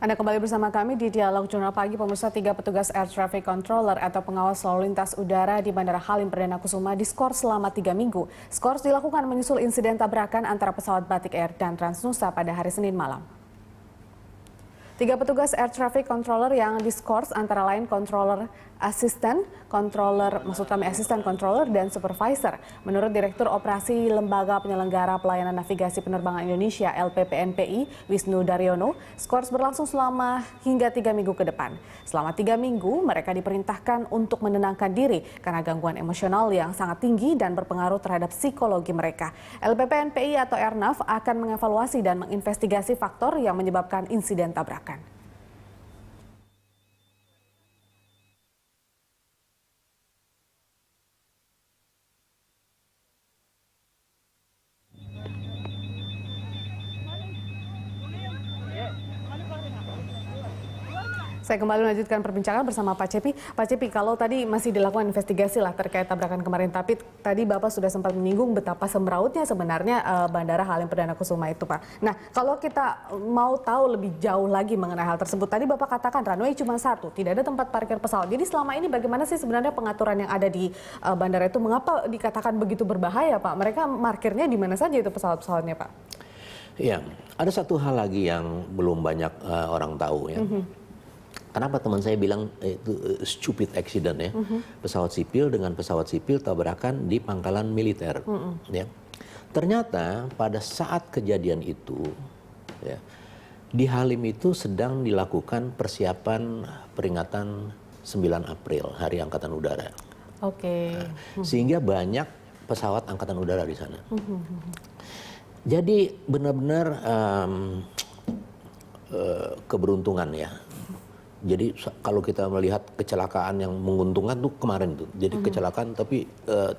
Anda kembali bersama kami di Dialog Jurnal Pagi. Pemirsa, 3 petugas Air Traffic Controller atau pengawas lalu lintas udara di Bandara Halim Perdana Kusuma diskors selama 3 minggu. Skors dilakukan menyusul insiden tabrakan antara pesawat Batik Air dan Transnusa pada hari Senin malam. 3 petugas Air Traffic Controller yang diskors antara lain asisten controller dan supervisor. Menurut Direktur Operasi Lembaga Penyelenggara Pelayanan Navigasi Penerbangan Indonesia (LPPNPI) Wisnu Daryono, skors berlangsung selama hingga 3 minggu ke depan. Selama 3 minggu mereka diperintahkan untuk menenangkan diri karena gangguan emosional yang sangat tinggi dan berpengaruh terhadap psikologi mereka. LPPNPI atau Airnav akan mengevaluasi dan menginvestigasi faktor yang menyebabkan insiden tabrakan. Saya kembali melanjutkan perbincangan bersama Pak Cepi. Pak Cepi, kalau tadi masih dilakukan investigasi lah terkait tabrakan kemarin, tapi tadi Bapak sudah sempat menyinggung betapa semrautnya sebenarnya Bandara Halim Perdana Kusuma itu, Pak. Nah, kalau kita mau tahu lebih jauh lagi mengenai hal tersebut, tadi Bapak katakan runway cuma 1, tidak ada tempat parkir pesawat. Jadi selama ini bagaimana sih sebenarnya pengaturan yang ada di bandara itu? Mengapa dikatakan begitu berbahaya, Pak? Mereka parkirnya di mana saja itu pesawat-pesawatnya, Pak? Ya, ada satu hal lagi yang belum banyak orang tahu ya. Kenapa teman saya bilang itu stupid accident ya, pesawat sipil dengan pesawat sipil tabrakan di pangkalan militer. Ya. Ternyata pada saat kejadian itu, ya, di Halim itu sedang dilakukan persiapan peringatan 9 April, Hari Angkatan Udara. Oke. Sehingga banyak pesawat Angkatan Udara di sana. Jadi benar-benar keberuntungan ya. Jadi kalau kita melihat kecelakaan yang menguntungkan tuh kemarin tuh, jadi kecelakaan tapi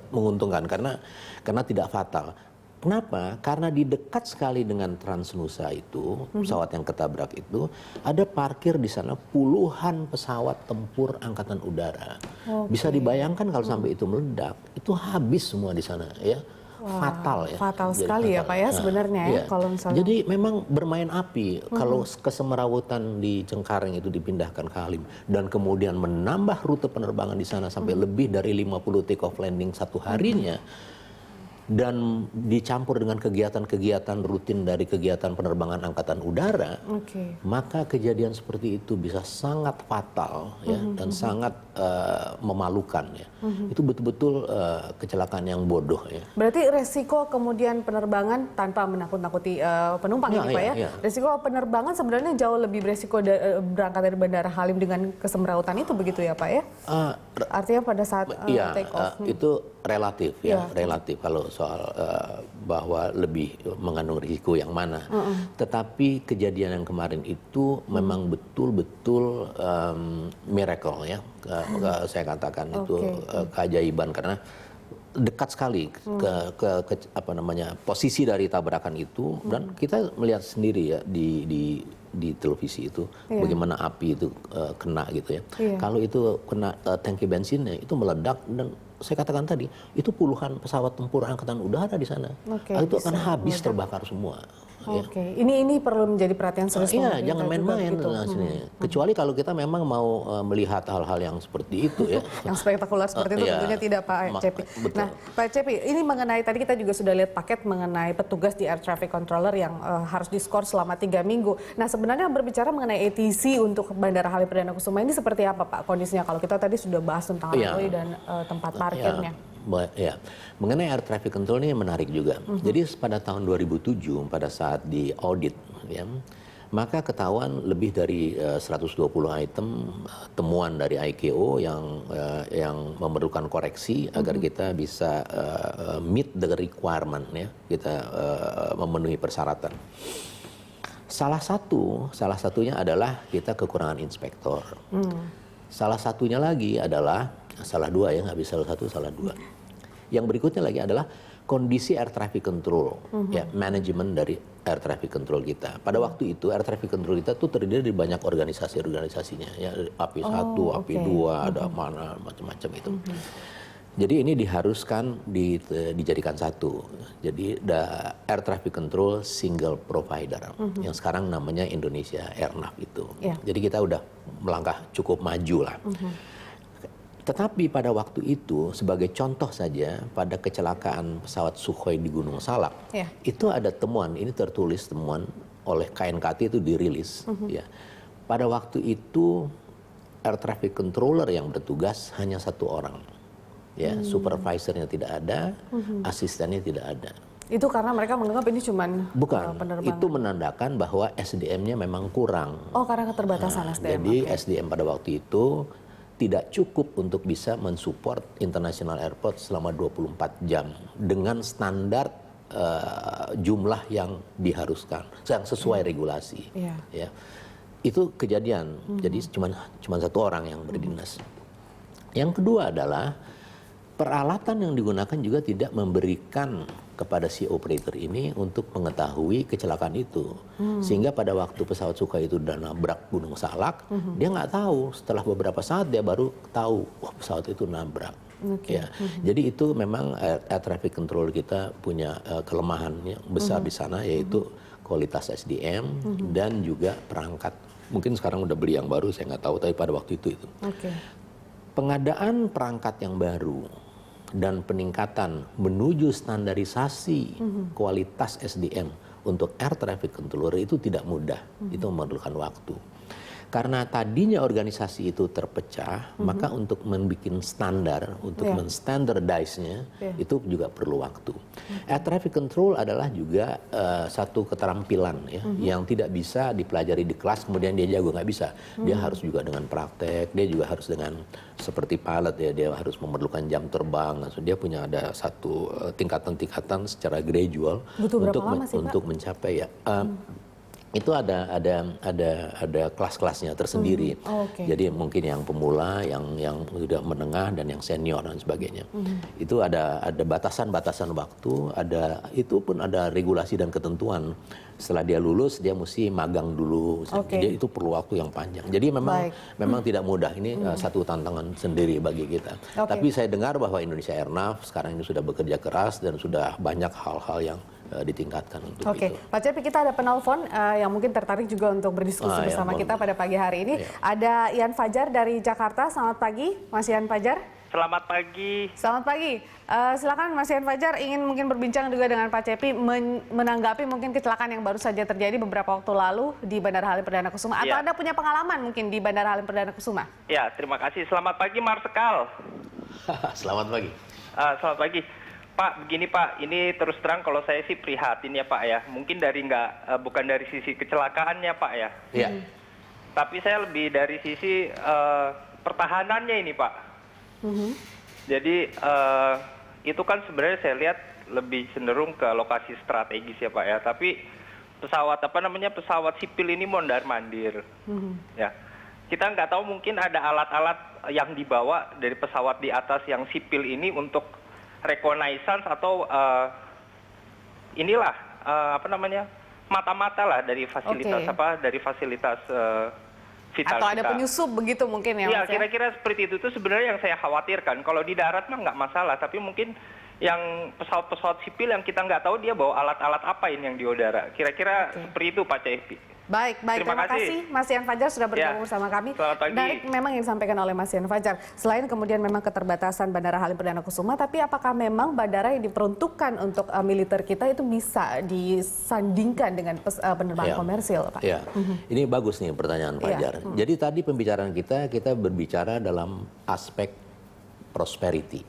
menguntungkan karena tidak fatal. Kenapa? Karena di dekat sekali dengan Transnusa itu, pesawat yang ketabrak itu, ada parkir di sana puluhan pesawat tempur Angkatan Udara. Bisa dibayangkan kalau sampai itu meledak, itu habis semua di sana ya. Wah, fatal ya. Fatal sekali ya Pak ya sebenarnya ya. Kalau misalnya... Jadi memang bermain api kalau kesemerawutan di Cengkareng itu dipindahkan ke Halim dan kemudian menambah rute penerbangan di sana sampai lebih dari 50 take off landing satu harinya. Dan dicampur dengan kegiatan-kegiatan rutin dari kegiatan penerbangan Angkatan Udara, maka kejadian seperti itu bisa sangat fatal ya, dan sangat memalukan ya. Itu betul-betul kecelakaan yang bodoh ya. Berarti resiko kemudian penerbangan tanpa menakut-nakuti penumpang ini Pak ya. Resiko penerbangan sebenarnya jauh lebih beresiko berangkat dari Bandara Halim dengan kesemrautan itu begitu ya Pak ya? Artinya pada saat take off. Itu relatif ya, relatif kalau soal bahwa lebih mengandung risiko yang mana. Tetapi kejadian yang kemarin itu memang betul-betul miracle ya, saya katakan itu keajaiban karena dekat sekali ke apa namanya posisi dari tabrakan itu dan kita melihat sendiri ya di televisi itu bagaimana api itu kena gitu ya. Kalau itu kena tangki bensinnya itu meledak dan saya katakan tadi itu puluhan pesawat tempur Angkatan Udara di sana. Itu akan habis terbakar semua. Ini perlu menjadi perhatian serius. Iya, jangan main-main gitu. Kecuali kalau kita memang mau melihat hal-hal yang seperti itu ya. Yang spektakuler seperti itu tentunya tidak Pak Cepi. Nah, Pak Cepi, ini mengenai tadi kita juga sudah lihat paket mengenai petugas di Air Traffic Controller yang harus diskors selama 3 minggu. Nah, sebenarnya berbicara mengenai ATC untuk Bandara Halim Perdana Kusuma ini seperti apa Pak kondisinya? Kalau kita tadi sudah bahas tentang runway dan tempat parkirnya. Ya, mengenai air traffic control ini menarik juga. Jadi pada tahun 2007 pada saat di audit, ya, maka ketahuan lebih dari 120 item temuan dari ICAO yang memerlukan koreksi agar kita bisa meet the requirement, ya, kita memenuhi persyaratan. Salah satunya adalah kita kekurangan inspektor. Salah satunya lagi adalah salah dua ya, nggak bisa salah satu, salah dua. Yang berikutnya lagi adalah kondisi air traffic control, ya, manajemen dari air traffic control kita. Pada waktu itu air traffic control kita tuh terdiri dari banyak organisasinya, ya, AP1, AP2, ada mana macam-macam itu. Jadi ini diharuskan dijadikan satu. Jadi air traffic control single provider yang sekarang namanya Indonesia Airnav itu. Yeah. Jadi kita udah melangkah cukup maju lah. Tetapi pada waktu itu sebagai contoh saja pada kecelakaan pesawat Sukhoi di Gunung Salak, Yeah. itu ada temuan, ini tertulis temuan oleh KNKT itu dirilis. Ya. Pada waktu itu air traffic controller yang bertugas hanya satu orang. Ya, supervisornya tidak ada, asistennya tidak ada. Itu karena mereka menganggap ini cuman Bukan, penerbangan. itu menandakan bahwa SDM-nya memang kurang. Oh, karena keterbatasan SDM. Jadi Oke. SDM pada waktu itu tidak cukup untuk bisa mensupport international airport selama 24 jam dengan standar jumlah yang diharuskan, yang sesuai regulasi. Iya. Ya, itu kejadian. Jadi cuma satu orang yang berdinas. Yang kedua adalah peralatan yang digunakan juga tidak memberikan kepada si operator ini untuk mengetahui kecelakaan itu. Sehingga pada waktu pesawat Sukhoi itu udah nabrak Gunung Salak, dia nggak tahu. Setelah beberapa saat dia baru tahu, wah pesawat itu nabrak. Okay. Ya. Jadi itu memang air traffic control kita punya kelemahan yang besar di sana, yaitu kualitas SDM dan juga perangkat. Mungkin sekarang udah beli yang baru, saya nggak tahu, tapi pada waktu itu. Oke. Pengadaan perangkat yang baru dan peningkatan menuju standarisasi kualitas SDM untuk air traffic controller itu tidak mudah, itu memerlukan waktu. Karena tadinya organisasi itu terpecah, maka untuk membuat standar, untuk menstandardize-nya, itu juga perlu waktu. Air traffic control adalah juga satu keterampilan ya, yang tidak bisa dipelajari di kelas kemudian dia jago, nggak bisa. Dia harus juga dengan praktek, dia juga harus dengan seperti pilot ya, dia harus memerlukan jam terbang. Dia punya ada satu tingkatan-tingkatan secara gradual untuk mencapai ya. Itu ada kelas-kelasnya tersendiri. Okay. Jadi mungkin yang pemula, yang sudah menengah dan yang senior dan sebagainya. Itu ada batasan-batasan waktu, itu pun ada regulasi dan ketentuan. Setelah dia lulus dia mesti magang dulu. Okay. Jadi itu perlu waktu yang panjang. Jadi memang tidak mudah. Ini satu tantangan sendiri bagi kita. Okay. Tapi saya dengar bahwa Indonesia Airnav sekarang ini sudah bekerja keras dan sudah banyak hal-hal yang ditingkatkan untuk itu. Oke, Pak Cepi, kita ada penelpon yang mungkin tertarik juga untuk berdiskusi bersama kita pada pagi hari ini. Ada Ian Fajar dari Jakarta. Selamat pagi, Mas Ian Fajar. Selamat pagi. Selamat pagi. Silakan Mas Ian Fajar ingin mungkin berbincang juga dengan Pak Cepi menanggapi mungkin kecelakaan yang baru saja terjadi beberapa waktu lalu di Bandara Halim Perdana Kusuma. Atau Anda punya pengalaman mungkin di Bandara Halim Perdana Kusuma? Ya, terima kasih. Selamat pagi, Marsikal. Selamat pagi. Selamat pagi. Pak, begini Pak, ini terus terang kalau saya sih prihatin ya Pak ya. Mungkin bukan dari sisi kecelakaannya Pak ya. Iya. Tapi saya lebih dari sisi pertahanannya ini Pak. Jadi itu kan sebenarnya saya lihat lebih cenderung ke lokasi strategis ya Pak ya. Tapi pesawat sipil ini mondar-mandir. Ya. Kita nggak tahu mungkin ada alat-alat yang dibawa dari pesawat di atas yang sipil ini untuk reconnaissance atau mata-mata lah dari fasilitas dari fasilitas vital atau ada kita. penyusup begitu mungkin ya? Iya, Mas, kira-kira seperti itu sebenarnya yang saya khawatirkan. Kalau di darat mah nggak masalah, tapi mungkin yang pesawat-pesawat sipil yang kita nggak tahu dia bawa alat-alat apa ini yang di udara. Kira-kira seperti itu Pak Cepi. Baik, terima kasih Mas Ian Fajar sudah bergabung bersama kami. Selamat pagi. Menarik memang yang disampaikan oleh Mas Ian Fajar. Selain kemudian memang keterbatasan Bandara Halim Perdana Kusuma, tapi apakah memang bandara yang diperuntukkan untuk militer kita itu bisa disandingkan dengan penerbangan komersil, Pak? Ya, ini bagus nih pertanyaan Fajar. Jadi tadi pembicaraan kita berbicara dalam aspek prosperity,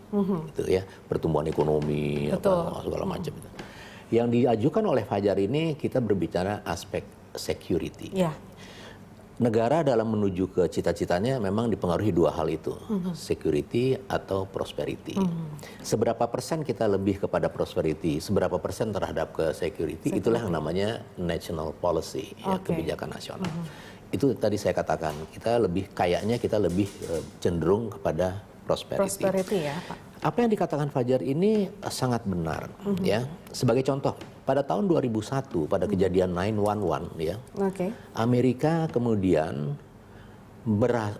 gitu ya, pertumbuhan ekonomi, segala macam itu. Yang diajukan oleh Fajar ini kita berbicara aspek security. Ya. Negara dalam menuju ke cita-citanya memang dipengaruhi dua hal itu, security atau prosperity. Seberapa persen kita lebih kepada prosperity, seberapa persen terhadap ke security, itulah yang namanya national policy, ya, kebijakan nasional. Itu tadi saya katakan, kita lebih cenderung kepada prosperity. Prosperity ya, Pak. Apa yang dikatakan Fajar ini sangat benar, ya. Sebagai contoh, pada tahun 2001 pada kejadian 9/11 ya, Amerika kemudian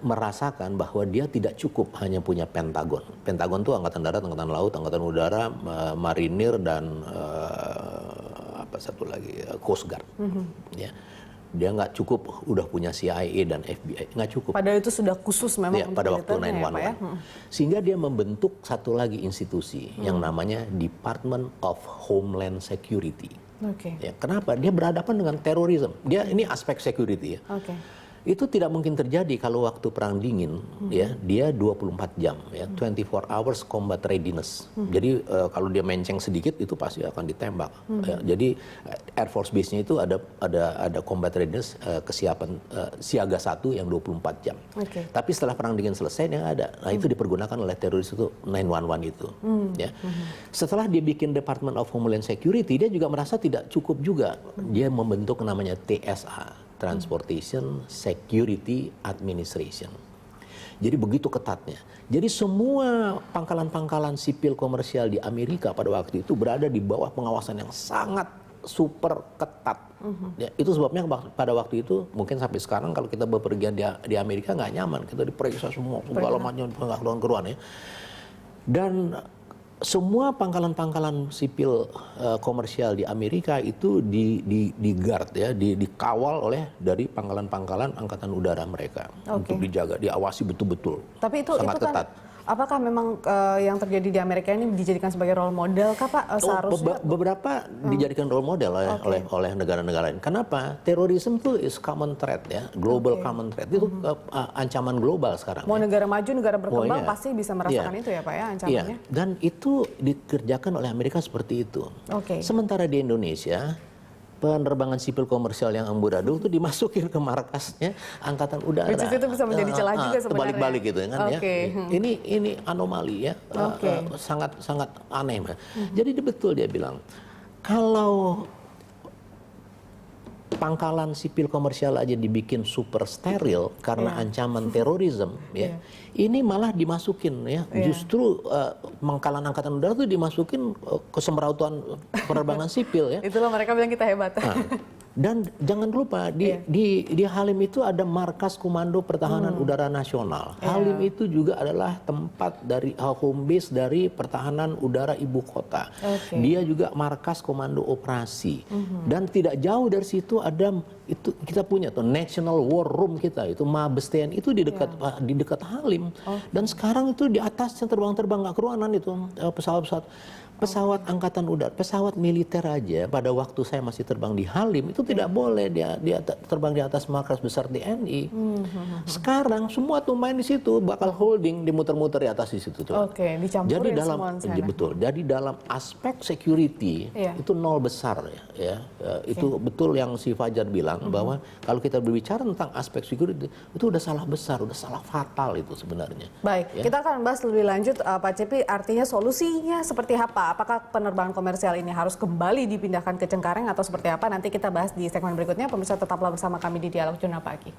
merasakan bahwa dia tidak cukup hanya punya Pentagon. Pentagon itu angkatan darat, angkatan laut, angkatan udara, marinir, dan apa satu lagi, Coast Guard. Ya. Dia nggak cukup udah punya CIA dan FBI, nggak cukup. Padahal itu sudah khusus memang Ya, untuk pada waktu militernya 911. ya, Pak, ya? Sehingga dia membentuk satu lagi institusi yang namanya Department of Homeland Security. Oke. Ya, kenapa? Dia berhadapan dengan terorisme. Dia ini aspek security ya. Oke. Itu tidak mungkin terjadi kalau waktu perang dingin ya, dia 24 jam ya, 24 hours combat readiness. Jadi kalau dia menceng sedikit itu pasti akan ditembak. Ya, jadi Air Force Base-nya itu ada combat readiness, kesiapan siaga 1 yang 24 jam. Oke. Tapi setelah perang dingin selesai dia nggak ada. Nah, itu dipergunakan oleh teroris itu 911 itu ya. Setelah dia bikin Department of Homeland Security, dia juga merasa tidak cukup juga. Dia membentuk namanya TSA, Transportation Security Administration. Jadi begitu ketatnya. Jadi semua pangkalan-pangkalan sipil komersial di Amerika pada waktu itu berada di bawah pengawasan yang sangat super ketat. Ya, itu sebabnya pada waktu itu mungkin sampai sekarang kalau kita bepergian di Amerika nggak nyaman, kita diperiksa semua segala macam, nggak keluar-keluaran ya. Dan semua pangkalan-pangkalan sipil komersial di Amerika itu di guard ya, dikawal oleh dari pangkalan-pangkalan angkatan udara mereka untuk dijaga, diawasi betul-betul. Tapi itu sangat kan, ketat. apakah memang yang terjadi di Amerika ini dijadikan sebagai role model, Kak, Pak? Seharusnya Beberapa dijadikan role model oleh negara-negara lain. Kenapa? Terorisme itu is common threat ya, global common threat itu ancaman global sekarang. mau negara maju, negara berkembang iya. pasti bisa merasakan itu ya, Pak, ya, ancamannya. Iya. Dan itu dikerjakan oleh Amerika seperti itu. Oke. Sementara di Indonesia, penerbangan sipil komersial yang amburadul itu dimasukin ke markasnya angkatan udara. Which is itu bisa menjadi celah juga sebenarnya. Terbalik-balik gitu kan ya. Ini anomali ya. Sangat aneh. Jadi betul dia bilang, kalau pangkalan sipil komersial aja dibikin super steril karena ancaman terorisme ya. Ini malah dimasukin ya. Justru pangkalan angkatan udara itu dimasukin ke semrautan penerbangan sipil ya. Itulah mereka bilang kita hebat. Dan jangan lupa di Halim itu ada markas Komando Pertahanan Udara Nasional. Halim itu juga adalah tempat dari home base dari Pertahanan Udara Ibu Kota. Dia juga markas Komando Operasi. Dan tidak jauh dari situ ada itu kita punya tuh National War Room kita itu Mabes TNI itu di dekat Halim. Dan sekarang itu di atasnya terbang-terbang nggak keruanan itu pesawat angkatan udara, pesawat militer aja pada waktu saya masih terbang di Halim itu tidak boleh dia terbang di atas markas besar TNI. Sekarang semua tuh main di situ bakal holding dimuter-muter di atas di situ tuh. Dicampurin Jadi dalam semua sana. betul. Jadi dalam aspek security itu nol besar ya. Itu betul yang si Fajar bilang bahwa kalau kita berbicara tentang aspek security itu udah salah besar, udah salah fatal itu sebenarnya. Baik, kita akan bahas lebih lanjut Pak Cepi, artinya solusinya seperti apa? Apakah penerbangan komersial ini harus kembali dipindahkan ke Cengkareng atau seperti apa? Nanti kita bahas di segmen berikutnya. Pemirsa tetaplah bersama kami di Dialog Jurnal Pagi.